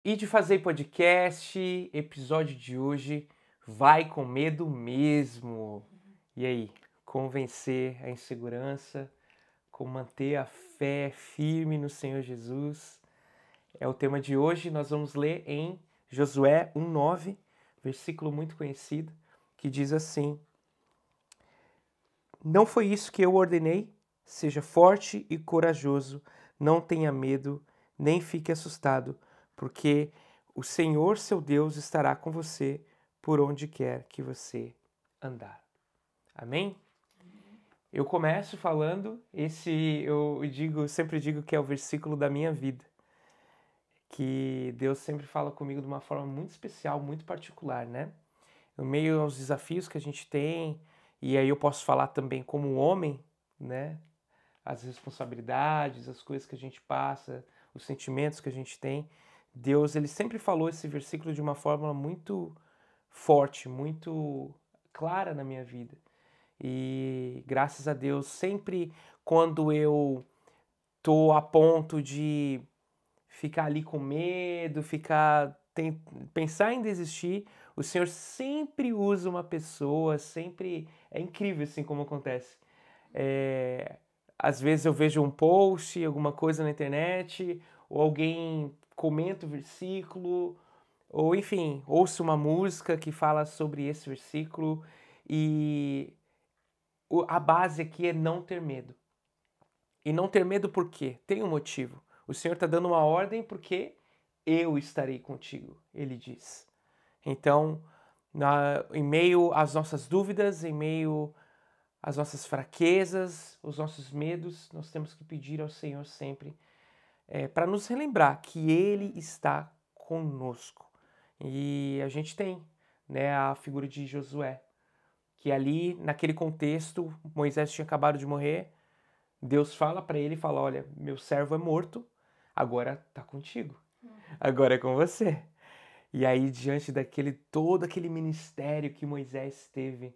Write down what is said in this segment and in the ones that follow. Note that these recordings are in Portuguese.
E de fazer podcast, episódio de hoje, vai com medo mesmo. E aí, como vencer a insegurança, como manter a fé firme no Senhor Jesus? É o tema de hoje. Nós vamos ler em Josué 1:9, versículo muito conhecido, que diz assim: Não foi isso que eu ordenei? Seja forte e corajoso, não tenha medo, nem fique assustado, porque o Senhor seu Deus estará com você por onde quer que você andar. Amém? Eu começo falando, sempre digo que é o versículo da minha vida, que Deus sempre fala comigo de uma forma muito especial, muito particular, né? No meio aos desafios que a gente tem, e aí eu posso falar também como homem, né? As responsabilidades, as coisas que a gente passa, os sentimentos que a gente tem. Deus, ele sempre falou esse versículo de uma forma muito forte, muito clara na minha vida. E graças a Deus, sempre quando eu tô a ponto de ficar ali com medo, pensar em desistir, o Senhor sempre usa uma pessoa, sempre é incrível assim como acontece. É, Às vezes eu vejo um post, alguma coisa na internet, ou alguém comenta o versículo, ou enfim, ouço uma música que fala sobre esse versículo e a base aqui é não ter medo. E não ter medo por quê? Tem um motivo. O Senhor está dando uma ordem porque eu estarei contigo, ele diz. Então, em meio às nossas dúvidas, em meio às nossas fraquezas, os nossos medos, nós temos que pedir ao Senhor sempre para nos relembrar que Ele está conosco. E a gente tem, né, a figura de Josué, que ali, naquele contexto, Moisés tinha acabado de morrer, Deus fala para ele, fala, olha, meu servo é morto, agora tá contigo, agora é com você. E aí, diante todo aquele ministério que Moisés teve,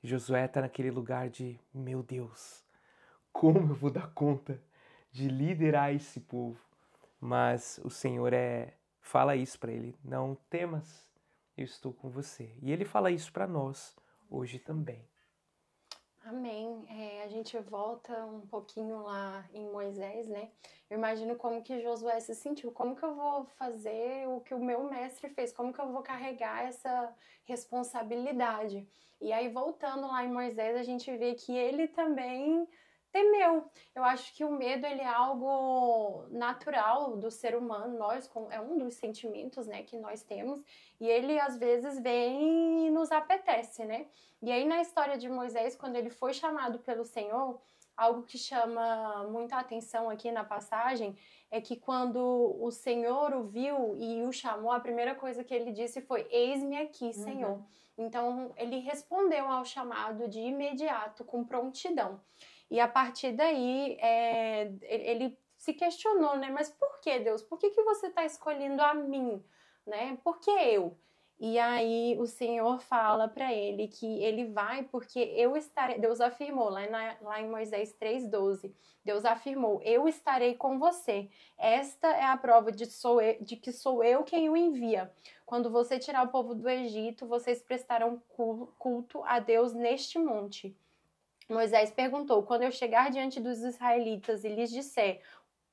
Josué está naquele lugar de, meu Deus, como eu vou dar conta de liderar esse povo? Mas o Senhor fala isso para ele, não temas, eu estou com você. E ele fala isso para nós hoje também. Amém. A gente volta um pouquinho lá em Moisés, né? Eu imagino como que Josué se sentiu. Como que eu vou fazer o que o meu mestre fez? Como que eu vou carregar essa responsabilidade? E aí, voltando lá em Moisés, a gente vê que ele também temeu. Eu acho que o medo ele é algo natural do ser humano. É um dos sentimentos, né, que nós temos. E ele às vezes vem e nos apetece, né? E aí, na história de Moisés, quando ele foi chamado pelo Senhor, algo que chama muita atenção aqui na passagem é que quando o Senhor o viu e o chamou, a primeira coisa que ele disse foi: Eis-me aqui, Senhor. Então, ele respondeu ao chamado de imediato, com prontidão. E a partir daí, ele se questionou, né? Mas por que, Deus? Por que você está escolhendo a mim? Né? Por que eu? E aí o Senhor fala para ele que ele vai porque eu estarei. Deus afirmou lá em Moisés 3:12. Deus afirmou: Eu estarei com você. Esta é a prova de que sou eu quem o envia. Quando você tirar o povo do Egito, vocês prestarão culto a Deus neste monte. Moisés perguntou: Quando eu chegar diante dos israelitas e lhes disser: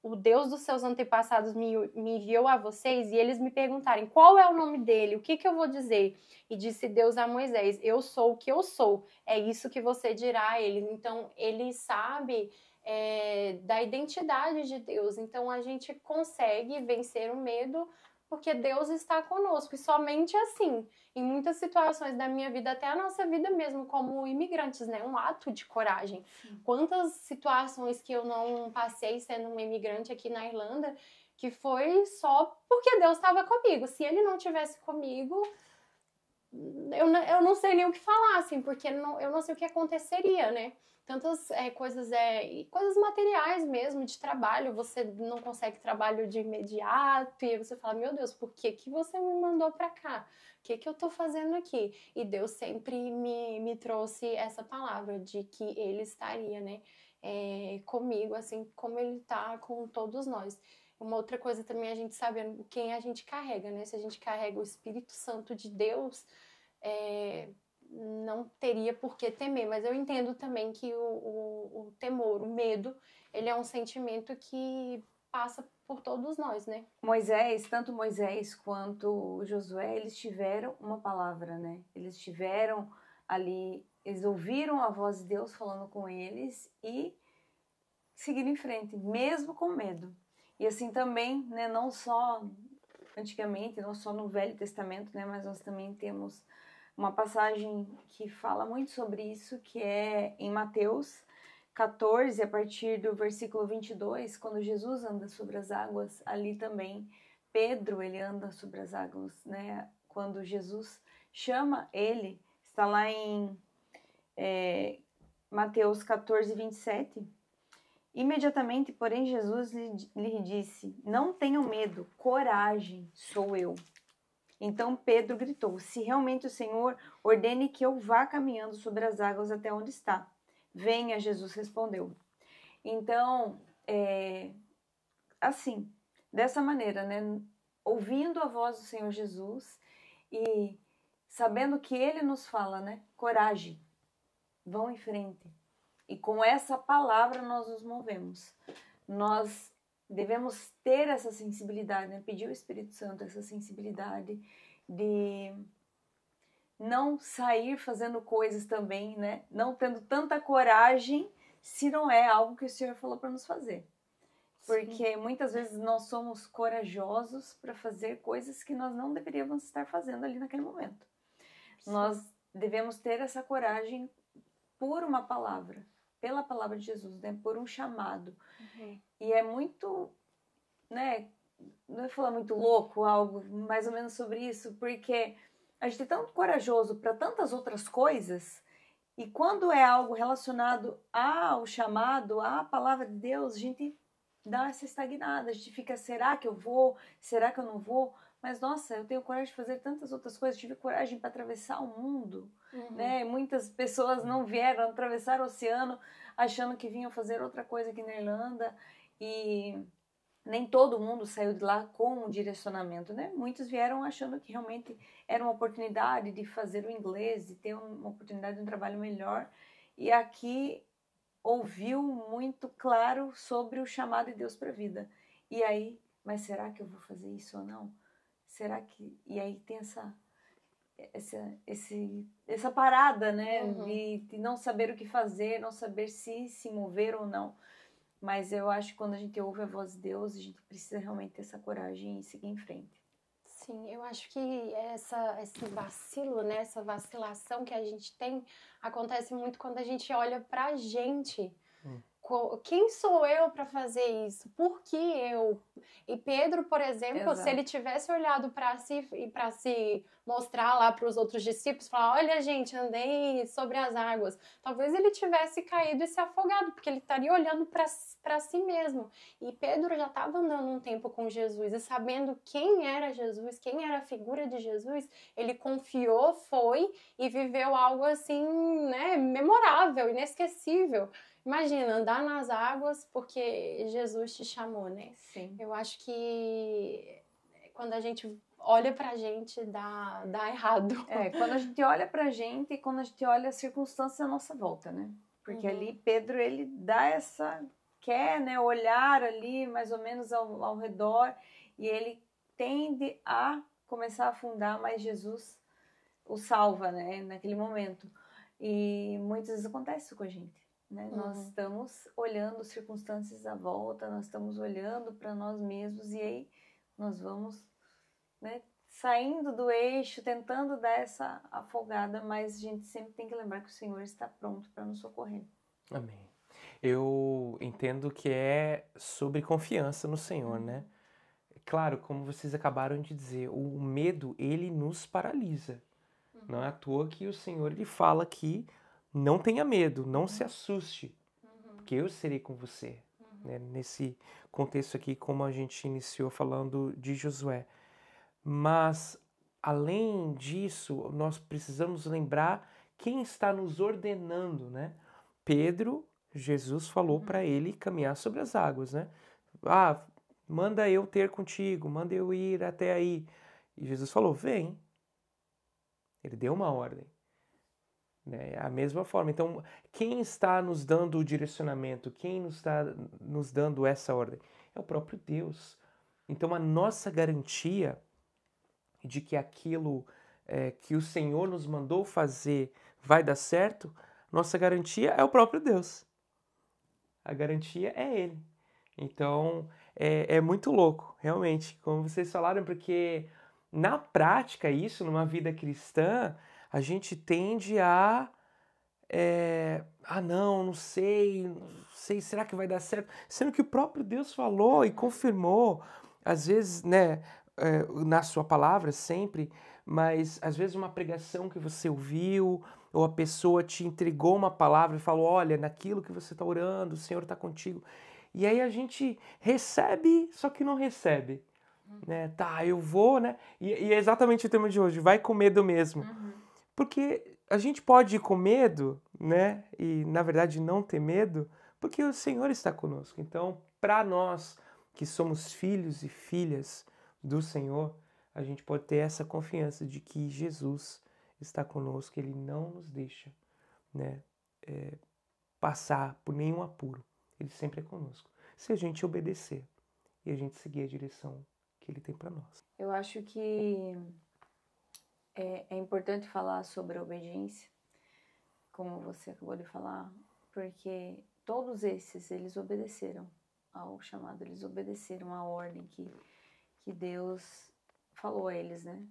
O Deus dos seus antepassados me enviou a vocês, e eles me perguntarem qual é o nome dele, o que eu vou dizer? E disse Deus a Moisés: Eu sou o que eu sou, é isso que você dirá a ele. Então, ele sabe da identidade de Deus. Então, a gente consegue vencer o medo porque Deus está conosco, e somente assim. Em muitas situações da minha vida, até a nossa vida mesmo, como imigrantes, né? Um ato de coragem. Quantas situações que eu não passei sendo uma imigrante aqui na Irlanda, que foi só porque Deus estava comigo. Se ele não tivesse comigo, eu não sei nem o que falar, assim, porque eu não sei o que aconteceria, né? Tantas coisas materiais mesmo, de trabalho, você não consegue trabalho de imediato, e você fala, meu Deus, por que você me mandou pra cá? O que eu tô fazendo aqui? E Deus sempre me trouxe essa palavra de que Ele estaria, né, comigo, assim como Ele tá com todos nós. Uma outra coisa também a gente sabe quem a gente carrega, né? Se a gente carrega o Espírito Santo de Deus, não teria por que temer. Mas eu entendo também que o temor, o medo, ele é um sentimento que passa por todos nós, né? Tanto Moisés quanto Josué, eles tiveram uma palavra, né? Eles tiveram ali, eles ouviram a voz de Deus falando com eles e seguiram em frente, mesmo com medo. E assim também, né, não só antigamente, não só no Velho Testamento, né, mas nós também temos uma passagem que fala muito sobre isso, que é em Mateus 14, a partir do versículo 22, quando Jesus anda sobre as águas, ali também Pedro, ele anda sobre as águas, né? Quando Jesus chama ele, está lá em Mateus 14, 27. Imediatamente, porém, Jesus lhe disse: não tenham medo, coragem, sou eu. Então Pedro gritou: se realmente o Senhor, ordene que eu vá caminhando sobre as águas até onde está. Venha, Jesus respondeu. Então, assim, dessa maneira, né? Ouvindo a voz do Senhor Jesus e sabendo que Ele nos fala, né? Coragem, vão em frente. E com essa palavra nós nos movemos. Nós devemos ter essa sensibilidade, né? Pedir ao Espírito Santo essa sensibilidade de não sair fazendo coisas também, né? Não tendo tanta coragem se não é algo que o Senhor falou para nos fazer. Porque Sim. Muitas vezes nós somos corajosos para fazer coisas que nós não deveríamos estar fazendo ali naquele momento. Sim. Nós devemos ter essa coragem por uma palavra, pela palavra de Jesus, né? Por um chamado. Uhum. E é muito, né? Não é falar muito louco, algo mais ou menos sobre isso, porque a gente é tão corajoso para tantas outras coisas, e quando é algo relacionado ao chamado, à palavra de Deus, a gente dá essa estagnada, a gente fica, será que eu vou? Será que eu não vou? Mas, nossa, eu tenho coragem de fazer tantas outras coisas, tive coragem para atravessar o mundo, né? Muitas pessoas não vieram atravessar o oceano achando que vinham fazer outra coisa aqui na Irlanda, e nem todo mundo saiu de lá com um direcionamento, né? Muitos vieram achando que realmente era uma oportunidade de fazer o inglês, de ter uma oportunidade de um trabalho melhor. E aqui ouviu muito claro sobre o chamado de Deus para a vida. E aí, mas será que eu vou fazer isso ou não? Será que... E aí tem essa parada, né? De não saber o que fazer, não saber se mover ou não. Mas eu acho que quando a gente ouve a voz de Deus, a gente precisa realmente ter essa coragem e seguir em frente. Sim, eu acho que esse vacilo, né, essa vacilação que a gente tem, acontece muito quando a gente olha pra gente. Quem sou eu para fazer isso? Por que eu? E Pedro, por exemplo, Exato. Se ele tivesse olhado para se mostrar lá para os outros discípulos, falar, olha gente, andei sobre as águas, talvez ele tivesse caído e se afogado, porque ele estaria olhando para si mesmo. E Pedro já estava andando um tempo com Jesus e sabendo quem era Jesus, quem era a figura de Jesus, ele confiou, foi e viveu algo assim, né, memorável, inesquecível. Imagina, andar nas águas porque Jesus te chamou, né? Sim. Eu acho que quando a gente olha pra gente, dá errado. Quando a gente olha pra gente e quando a gente olha as circunstâncias à nossa volta, né? Porque ali Pedro, ele dá quer, né, olhar ali mais ou menos ao redor, e ele tende a começar a afundar, mas Jesus o salva, né, naquele momento. E muitas vezes acontece isso com a gente. Né? Nós estamos olhando circunstâncias à volta, nós estamos olhando para nós mesmos, e aí nós vamos, né, saindo do eixo, tentando dar essa afogada, mas a gente sempre tem que lembrar que o Senhor está pronto para nos socorrer. Amém. Eu entendo que é sobre confiança no Senhor, né? Claro, como vocês acabaram de dizer, o medo, ele nos paralisa. Não é à toa que o Senhor, ele fala que não tenha medo, não se assuste, porque eu serei com você. Né? Nesse contexto aqui, como a gente iniciou falando de Josué. Mas, além disso, nós precisamos lembrar quem está nos ordenando, né? Pedro, Jesus falou para ele caminhar sobre as águas, né? Manda eu ter contigo, manda eu ir até aí. E Jesus falou, vem. Ele deu uma ordem. Né? A mesma forma. Então, quem está nos dando o direcionamento? Quem nos está nos dando essa ordem? É o próprio Deus. Então, a nossa garantia de que aquilo que o Senhor nos mandou fazer vai dar certo, nossa garantia é o próprio Deus. A garantia é Ele. Então, é muito louco, realmente, como vocês falaram, porque na prática, isso, numa vida cristã, a gente tende a não sei, será que vai dar certo? Sendo que o próprio Deus falou e confirmou, às vezes, né, na sua palavra sempre, mas às vezes uma pregação que você ouviu, ou a pessoa te entregou uma palavra e falou, olha, naquilo que você está orando, o Senhor está contigo. E aí a gente recebe, só que não recebe. Né? Tá, eu vou, né? E é exatamente o tema de hoje, vai com medo mesmo. Porque a gente pode ir com medo, né? E, na verdade, não ter medo, porque o Senhor está conosco. Então, para nós que somos filhos e filhas do Senhor, a gente pode ter essa confiança de que Jesus está conosco, Ele não nos deixa, né, passar por nenhum apuro. Ele sempre é conosco. Se a gente obedecer e a gente seguir a direção que Ele tem para nós. Eu acho que é importante falar sobre a obediência, como você acabou de falar, porque todos esses, eles obedeceram ao chamado, eles obedeceram à ordem que Deus falou a eles, né?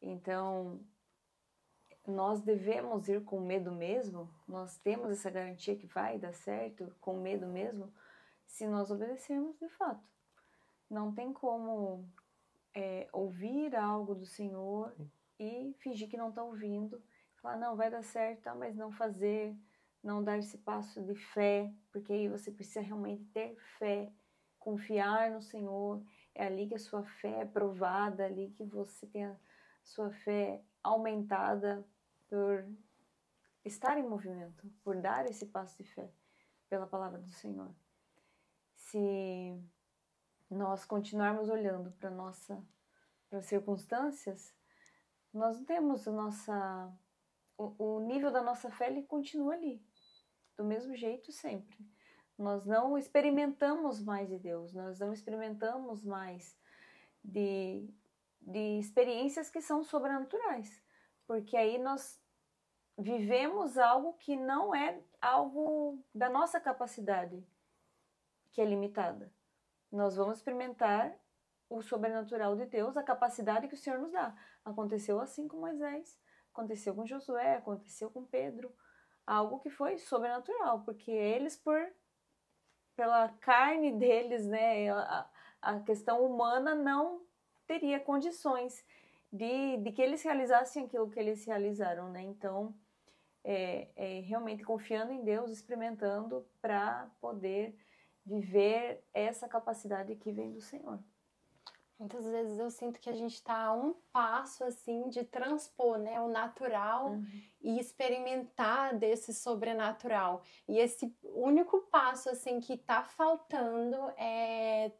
Então, nós devemos ir com medo mesmo, nós temos essa garantia que vai dar certo, com medo mesmo, se nós obedecermos de fato. Não tem como ouvir algo do Senhor e fingir que não está ouvindo, falar, não, vai dar certo, tá, mas não fazer, não dar esse passo de fé, porque aí você precisa realmente ter fé, confiar no Senhor, é ali que a sua fé é provada, ali que você tem a sua fé aumentada por estar em movimento, por dar esse passo de fé pela palavra do Senhor. Se nós continuarmos olhando para as circunstâncias, nós não temos o nível da nossa fé, ele continua ali, do mesmo jeito sempre. Nós não experimentamos mais de Deus, nós não experimentamos mais de experiências que são sobrenaturais, porque aí nós vivemos algo que não é algo da nossa capacidade, que é limitada. Nós vamos experimentar o sobrenatural de Deus, a capacidade que o Senhor nos dá. Aconteceu assim com Moisés, aconteceu com Josué, aconteceu com Pedro, algo que foi sobrenatural, porque eles, pela carne deles, né, a questão humana não teria condições de que eles realizassem aquilo que eles realizaram, né? Então, realmente confiando em Deus, experimentando para poder viver essa capacidade que vem do Senhor. Muitas vezes eu sinto que a gente está a um passo, assim, de transpor, né, o natural e experimentar desse sobrenatural. E esse único passo, assim, que tá faltando é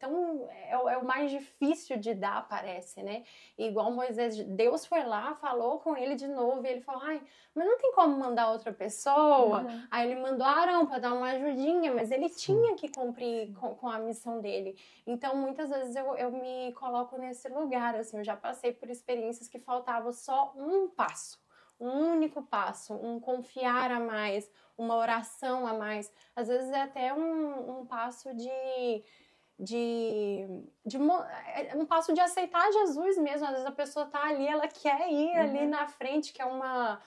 o mais difícil de dar, parece, né? E igual Moisés, Deus foi lá, falou com ele de novo, e ele falou, ai, mas não tem como mandar outra pessoa? Aí ele mandou Arão para dar uma ajudinha, mas ele tinha que cumprir com a missão dele. Então, muitas vezes eu me coloco nesse lugar, assim, eu já passei por experiências que faltava só um passo, um único passo, um confiar a mais, uma oração a mais, às vezes é até um passo um passo de aceitar Jesus mesmo. Às vezes a pessoa tá ali, ela quer ir ali na frente, que é uma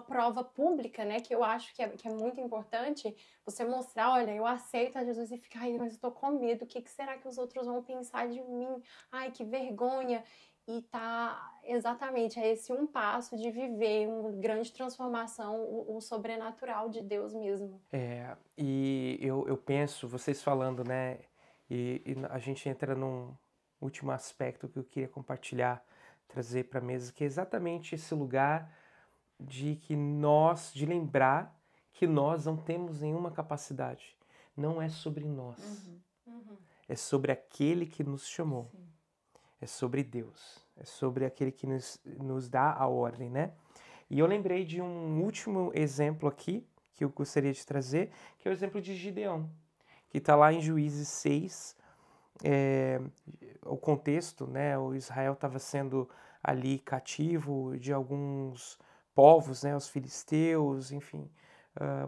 prova pública, né, que eu acho que é muito importante, você mostrar, olha, eu aceito a Jesus, e ficar, ai, mas eu tô com medo, o que será que os outros vão pensar de mim? Ai, que vergonha. E tá, exatamente, é esse um passo de viver uma grande transformação, o sobrenatural de Deus mesmo. E eu penso, vocês falando, né, e a gente entra num último aspecto que eu queria compartilhar, trazer para a mesa, que é exatamente esse lugar de lembrar que nós não temos nenhuma capacidade. Não é sobre nós. é sobre aquele que nos chamou. Sim. É sobre Deus. É sobre aquele que nos dá a ordem, né? E eu lembrei de um último exemplo aqui, que eu gostaria de trazer, que é o exemplo de Gideão, que está lá em Juízes 6. O contexto, né? O Israel estava sendo ali cativo de alguns povos, né? Os filisteus, enfim,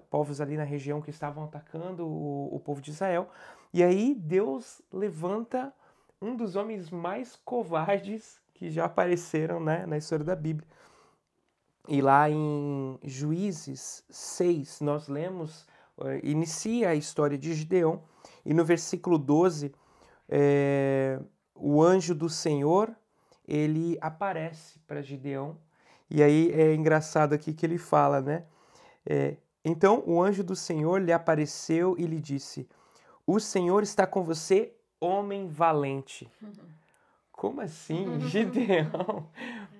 povos ali na região que estavam atacando o povo de Israel. E aí Deus levanta um dos homens mais covardes que já apareceram, né, na história da Bíblia. E lá em Juízes 6, nós lemos, inicia a história de Gideão, e no versículo 12, o anjo do Senhor, ele aparece para Gideão, e aí é engraçado aqui que ele fala, né? Então o anjo do Senhor lhe apareceu e lhe disse: o Senhor está com você, homem valente. Como assim? Gideão,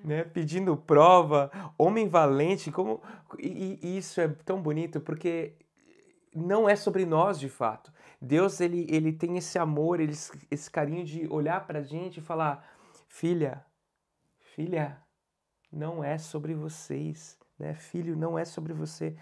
né, pedindo prova, homem valente, como... E isso é tão bonito, porque não é sobre nós, de fato. Deus, ele tem esse amor, esse carinho de olhar pra gente e falar: filha, não é sobre vocês, né? Filho, não é sobre você.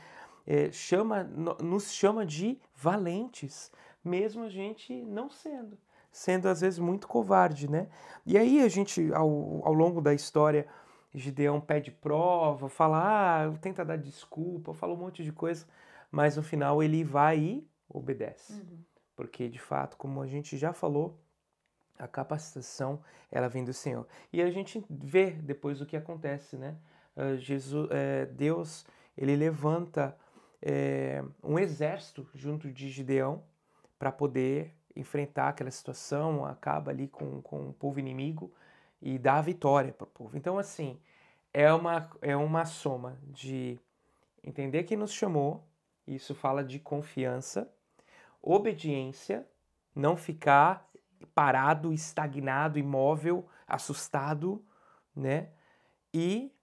Nos chama de valentes, mesmo a gente não sendo às vezes muito covarde, né? E aí a gente, ao longo da história, Gideão pede prova, fala, tenta dar desculpa, fala um monte de coisa, mas no final ele vai e obedece. Porque, de fato, como a gente já falou, a capacitação, ela vem do Senhor. E a gente vê depois o que acontece, né? Deus, ele levanta um exército junto de Gideão para poder enfrentar aquela situação, acaba ali com o povo inimigo e dá a vitória para o povo. Então, assim, é uma soma de entender quem nos chamou, isso fala de confiança, obediência, não ficar parado, estagnado, imóvel, assustado, né? E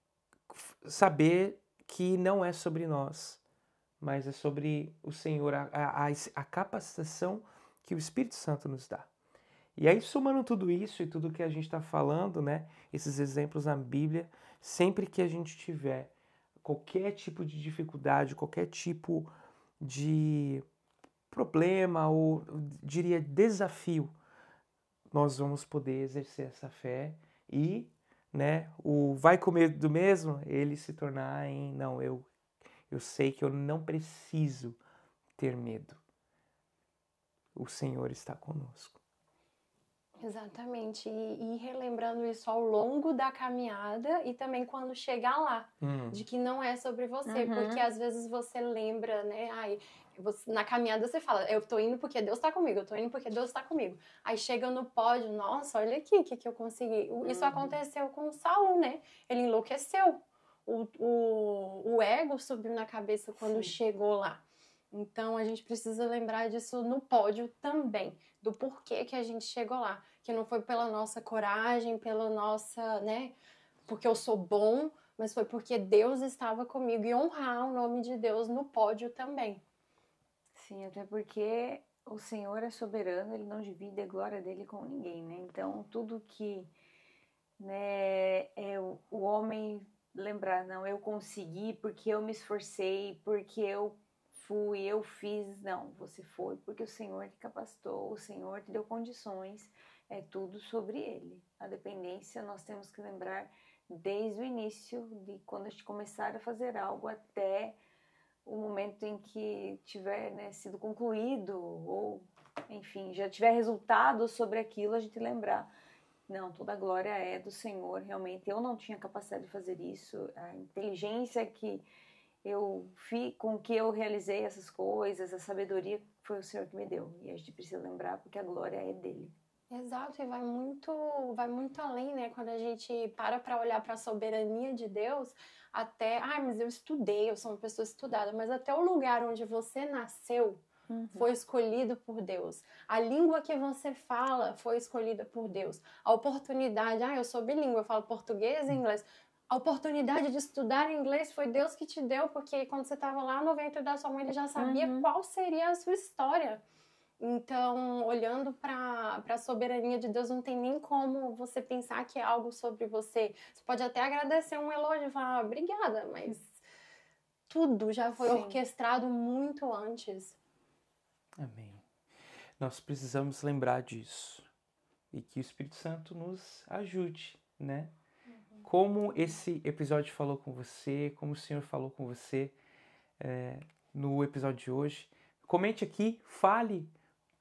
saber que não é sobre nós, mas é sobre o Senhor, a capacitação que o Espírito Santo nos dá. E aí, somando tudo isso e tudo que a gente está falando, né, esses exemplos na Bíblia, sempre que a gente tiver qualquer tipo de dificuldade, qualquer tipo de problema ou, diria, desafio, nós vamos poder exercer essa fé e, né, o vai com medo do mesmo, ele se tornar em, não, eu sei que eu não preciso ter medo. O Senhor está conosco. Exatamente, e relembrando isso ao longo da caminhada e também quando chegar lá, de que não é sobre você, porque às vezes você lembra, né, na caminhada você fala, eu tô indo porque Deus tá comigo, eu tô indo porque Deus tá comigo. Aí chega no pódio, nossa, olha aqui o que eu consegui. Isso aconteceu com Saul, né, ele enlouqueceu, o ego subiu na cabeça quando chegou lá. Então, a gente precisa lembrar disso no pódio também, do porquê que a gente chegou lá. Que não foi pela nossa coragem, pela nossa, né, porque eu sou bom, mas foi porque Deus estava comigo e honrar o nome de Deus no pódio também. Sim, até porque o Senhor é soberano, Ele não divide a glória dele com ninguém, né? Então, tudo que, né, é o homem lembrar, não, eu consegui porque eu me esforcei, porque eu fiz, não, você foi porque o Senhor te capacitou, o Senhor te deu condições, é tudo sobre Ele. A dependência nós temos que lembrar desde o início, de quando a gente começar a fazer algo até o momento em que tiver, né, sido concluído ou, enfim, já tiver resultado sobre aquilo, a gente lembrar, não, toda a glória é do Senhor, realmente eu não tinha capacidade de fazer isso, a inteligência que com que eu realizei essas coisas, a sabedoria foi o Senhor que me deu. E a gente precisa lembrar porque a glória é dele. Exato, e vai muito além, né? Quando a gente para olhar para a soberania de Deus, até, mas eu estudei, eu sou uma pessoa estudada, mas até o lugar onde você nasceu foi escolhido por Deus. A língua que você fala foi escolhida por Deus. A oportunidade, eu sou bilíngue, eu falo português e inglês. A oportunidade de estudar inglês foi Deus que te deu, porque quando você estava lá no ventre da sua mãe, ele já sabia qual seria a sua história. Então, olhando para a soberania de Deus, não tem nem como você pensar que é algo sobre você. Você pode até agradecer um elogio e falar, obrigada, mas tudo já foi orquestrado muito antes. Amém. Nós precisamos lembrar disso e que o Espírito Santo nos ajude, né? Como esse episódio falou com você, como o Senhor falou com você no episódio de hoje. Comente aqui, fale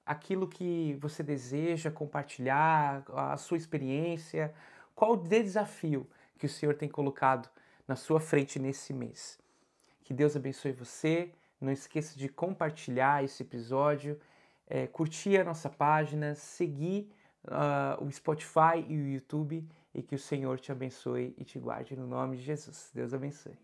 aquilo que você deseja compartilhar, a sua experiência, qual o desafio que o Senhor tem colocado na sua frente nesse mês. Que Deus abençoe você, não esqueça de compartilhar esse episódio, curtir a nossa página, seguir o Spotify e o YouTube e que o Senhor te abençoe e te guarde no nome de Jesus. Deus abençoe.